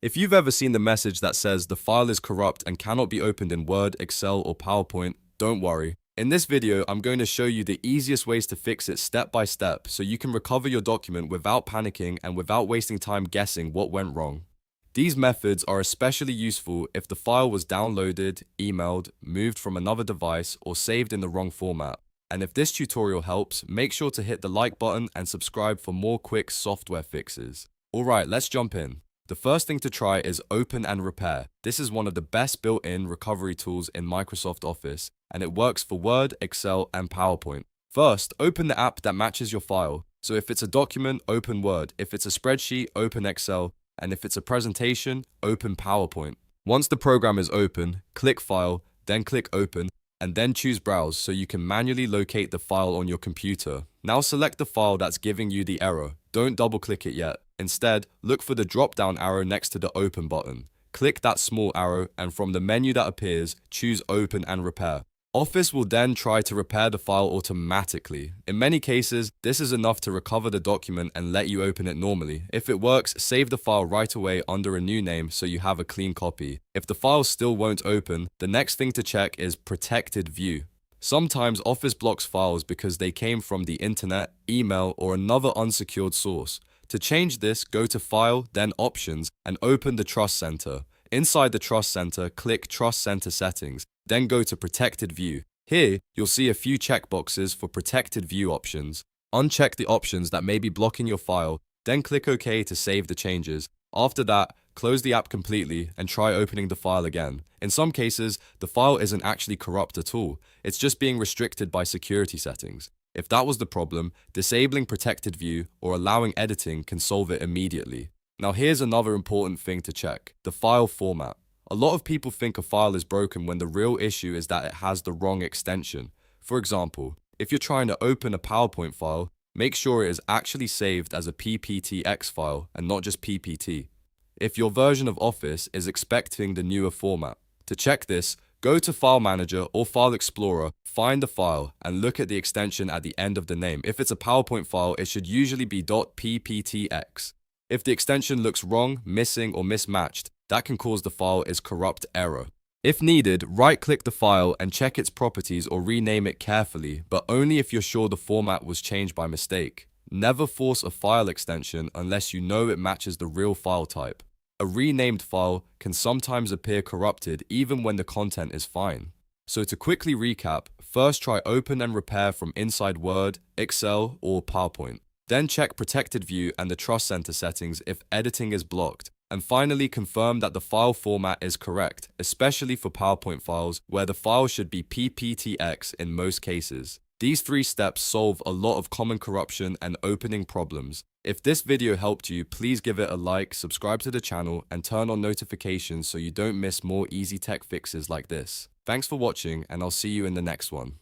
If you've ever seen the message that says the file is corrupt and cannot be opened in Word, Excel, or PowerPoint, don't worry. In this video, I'm going to show you the easiest ways to fix it step by step so you can recover your document without panicking and without wasting time guessing what went wrong. These methods are especially useful if the file was downloaded, emailed, moved from another device, or saved in the wrong format. And if this tutorial helps, make sure to hit the like button and subscribe for more quick software fixes. Alright, let's jump in. The first thing to try is Open and Repair. This is one of the best built-in recovery tools in Microsoft Office, and it works for Word, Excel, and PowerPoint. First, open the app that matches your file. So if it's a document, open Word. If it's a spreadsheet, open Excel. And if it's a presentation, open PowerPoint. Once the program is open, click File, then click Open, and then choose Browse so you can manually locate the file on your computer. Now select the file that's giving you the error. Don't double-click it yet. Instead, look for the drop-down arrow next to the Open button. Click that small arrow, and from the menu that appears, choose Open and Repair. Office will then try to repair the file automatically. In many cases, this is enough to recover the document and let you open it normally. If it works, save the file right away under a new name so you have a clean copy. If the file still won't open, the next thing to check is Protected View. Sometimes Office blocks files because they came from the internet, email, or another unsecured source. To change this, go to File, then Options, and open the Trust Center. Inside the Trust Center, click Trust Center Settings, then go to Protected View. Here, you'll see a few checkboxes for Protected View options. Uncheck the options that may be blocking your file, then click OK to save the changes. After that, close the app completely and try opening the file again. In some cases, the file isn't actually corrupt at all. It's just being restricted by security settings. If that was the problem, disabling Protected View or allowing editing can solve it immediately. Now here's another important thing to check, the file format. A lot of people think a file is broken when the real issue is that it has the wrong extension. For example, if you're trying to open a PowerPoint file, make sure it is actually saved as a PPTX file and not just PPT. If your version of Office is expecting the newer format. To check this, go to File Manager or File Explorer, find the file, and look at the extension at the end of the name. If it's a PowerPoint file, it should usually be .pptx. If the extension looks wrong, missing, or mismatched, that can cause the file is corrupt error. If needed, right-click the file and check its properties or rename it carefully, but only if you're sure the format was changed by mistake. Never force a file extension unless you know it matches the real file type. A renamed file can sometimes appear corrupted even when the content is fine. So to quickly recap, first try Open and Repair from inside Word, Excel, or PowerPoint. Then check Protected View and the Trust Center settings if editing is blocked. And finally, confirm that the file format is correct, especially for PowerPoint files where the file should be PPTX in most cases. These 3 steps solve a lot of common corruption and opening problems. If this video helped you, please give it a like, subscribe to the channel, and turn on notifications so you don't miss more easy tech fixes like this. Thanks for watching, and I'll see you in the next one.